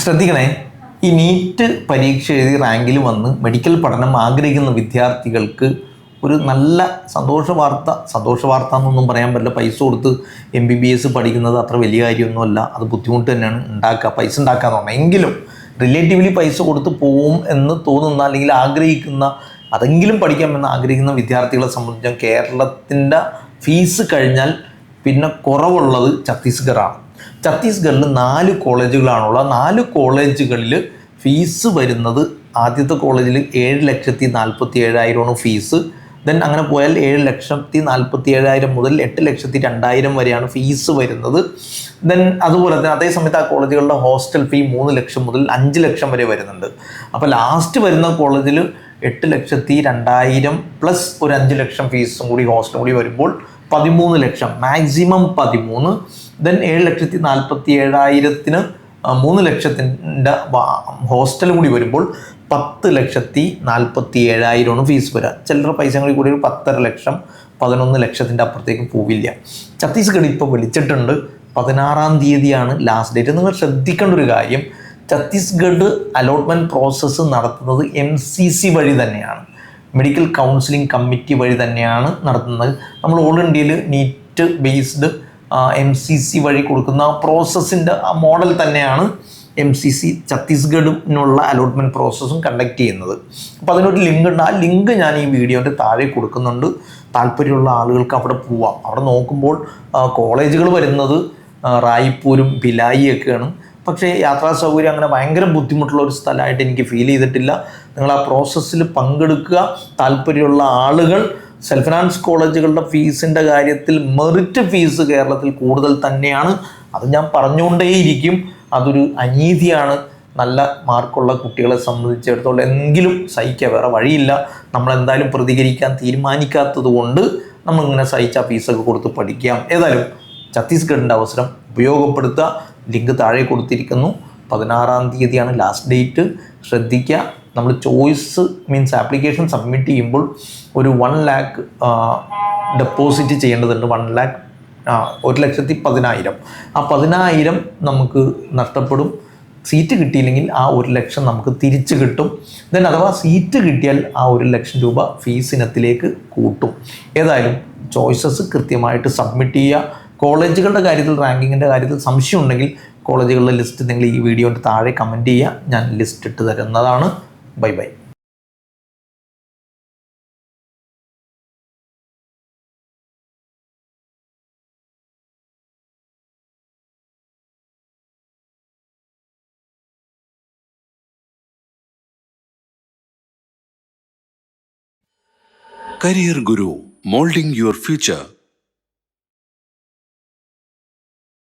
ശ്രദ്ധിക്കണേ, ഈ നീറ്റ് പരീക്ഷ എഴുതി റാങ്കിൽ വന്ന് മെഡിക്കൽ പഠനം ആഗ്രഹിക്കുന്ന വിദ്യാർത്ഥികൾക്ക് ഒരു നല്ല സന്തോഷ വാർത്ത എന്നൊന്നും പറയാൻ പറ്റില്ല. പൈസ കൊടുത്ത് MBBS പഠിക്കുന്നത് അത്ര വലിയ കാര്യമൊന്നുമല്ല, അത് ബുദ്ധിമുട്ട് തന്നെയാണ്. പൈസ ഉണ്ടാക്കാന്ന് പറഞ്ഞാൽ എങ്കിലും റിലേറ്റീവ്ലി പൈസ കൊടുത്ത് പോവും എന്ന് തോന്നുന്ന അല്ലെങ്കിൽ ആഗ്രഹിക്കുന്ന അതെങ്കിലും പഠിക്കാമെന്ന് ആഗ്രഹിക്കുന്ന വിദ്യാർത്ഥികളെ സംബന്ധിച്ച് കേരളത്തിൻ്റെ ഫീസ് കഴിഞ്ഞാൽ പിന്നെ കുറവുള്ളത് ഛത്തീസ്ഗഡാണ്. ഛത്തീസ്ഗഡിൽ 4 കോളേജുകളാണുള്ളത്. 4 കോളേജുകളിൽ ഫീസ് വരുന്നത്, ആദ്യത്തെ കോളേജിൽ 7,47,000 ഫീസ്. ദെൻ അങ്ങനെ പോയാൽ 7,47,000 മുതൽ 8,02,000 വരെയാണ് ഫീസ് വരുന്നത്. ദെൻ അതുപോലെ തന്നെ അതേ സമയത്ത് ആ കോളേജുകളുടെ ഹോസ്റ്റൽ ഫീ 3 ലക്ഷം മുതൽ 5 ലക്ഷം വരെ വരുന്നുണ്ട്. അപ്പോൾ ലാസ്റ്റ് വരുന്ന കോളേജിൽ 8,02,000 പ്ലസ് ഒരു 5 ലക്ഷം ഫീസും കൂടി ഹോസ്റ്റലും കൂടി വരുമ്പോൾ 13 ലക്ഷം, മാക്സിമം 13. ദെൻ 7,47,000 3 ലക്ഷത്തിൻ്റെ ഹോസ്റ്റൽ കൂടി വരുമ്പോൾ 10,47,000 ഫീസ് വരിക. ചില്ലറ പൈസ കൂടി ഒരു 10.5 ലക്ഷം 11 ലക്ഷത്തിൻ്റെ അപ്പുറത്തേക്ക് പോവില്ല. ഛത്തീസ്ഗഡ് ഇപ്പോൾ വിളിച്ചിട്ടുണ്ട്. 16-ാം തീയതിയാണ് ലാസ്റ്റ് ഡേറ്റ്. നിങ്ങൾ ശ്രദ്ധിക്കേണ്ട ഒരു കാര്യം, ഛത്തീസ്ഗഡ് അലോട്ട്മെൻറ്റ് പ്രോസസ്സ് നടത്തുന്നത് MCC വഴി തന്നെയാണ്, മെഡിക്കൽ കൗൺസിലിംഗ് കമ്മിറ്റി വഴി തന്നെയാണ് നടത്തുന്നത്. നമ്മൾ ഓൾ ഇന്ത്യയിൽ നീറ്റ് ബേസ്ഡ് MCC വഴി കൊടുക്കുന്ന പ്രോസസ്സിൻ്റെ ആ മോഡൽ തന്നെയാണ് MCC ഛത്തീസ്ഗഡിനുള്ള അലോട്ട്മെൻറ്റ് പ്രോസസ്സും കണ്ടക്ട് ചെയ്യുന്നത്. അപ്പോൾ അതിനൊരു ലിങ്ക് ഉണ്ട്. ആ ലിങ്ക് ഞാൻ ഈ വീഡിയോൻ്റെ താഴെ കൊടുക്കുന്നുണ്ട്. താല്പര്യമുള്ള ആളുകൾക്ക് അവിടെ പോവാം. അവിടെ നോക്കുമ്പോൾ കോളേജുകൾ വരുന്നത് റായ്പൂരും ഭിലായിയൊക്കെയാണ്. പക്ഷേ യാത്രാ സൗകര്യം അങ്ങനെ ഭയങ്കര ബുദ്ധിമുട്ടുള്ള ഒരു സ്ഥലമായിട്ട് എനിക്ക് ഫീൽ ചെയ്തിട്ടില്ല. നിങ്ങൾ ആ പ്രോസസ്സിൽ പങ്കെടുക്കുക. താല്പര്യമുള്ള ആളുകൾ സെൽഫ് ഫിനാൻസ് കോളേജുകളുടെ ഫീസിൻ്റെ കാര്യത്തിൽ മെറിറ്റ് ഫീസ് കേരളത്തിൽ കൂടുതൽ തന്നെയാണ്. അത് ഞാൻ പറഞ്ഞുകൊണ്ടേയിരിക്കും. അതൊരു അനീതിയാണ്. നല്ല മാർക്കുള്ള കുട്ടികളെ സംബന്ധിച്ചിടത്തോളം എങ്കിലും സഹിക്കുക, വേറെ വഴിയില്ല. നമ്മളെന്തായാലും പ്രതികരിക്കാൻ തീരുമാനിക്കാത്തത് കൊണ്ട് നമ്മളിങ്ങനെ സഹിച്ച ഫീസൊക്കെ കൊടുത്ത് പഠിക്കാം. ഏതായാലും ഛത്തീസ്ഗഡിൻ്റെ അവസരം ഉപയോഗപ്പെടുത്തുക. ലിങ്ക് താഴെ കൊടുത്തിരിക്കുന്നു. 16-ാം തീയതിയാണ് ലാസ്റ്റ് ഡേറ്റ്. ശ്രദ്ധിക്കുക. നമ്മൾ ചോയ്സ് മീൻസ് ആപ്ലിക്കേഷൻ സബ്മിറ്റ് ചെയ്യുമ്പോൾ ഒരു 1 lakh ഡെപ്പോസിറ്റ് ചെയ്യേണ്ടതുണ്ട്. 1,10,000. ആ 10,000 നമുക്ക് നഷ്ടപ്പെടും. സീറ്റ് കിട്ടിയില്ലെങ്കിൽ ആ 1 ലക്ഷം നമുക്ക് തിരിച്ച് കിട്ടും. ദെൻ അഥവാ സീറ്റ് കിട്ടിയാൽ ആ 1 ലക്ഷം രൂപ ഫീസ് ഇനത്തിലേക്ക് കൂട്ടും. ഏതായാലും ചോയ്സസ് കൃത്യമായിട്ട് സബ്മിറ്റ് ചെയ്യുക. കോളേജുകളുടെ കാര്യത്തിൽ, റാങ്കിങ്ങിൻ്റെ കാര്യത്തിൽ സംശയം ഉണ്ടെങ്കിൽ കോളേജുകളുടെ ലിസ്റ്റ് നിങ്ങൾ ഈ വീഡിയോൻ്റെ താഴെ കമൻറ്റ് ചെയ്യുക. ഞാൻ ലിസ്റ്റ് ഇട്ട് തരുന്നതാണ്. Bye bye. Career Guru, molding your future.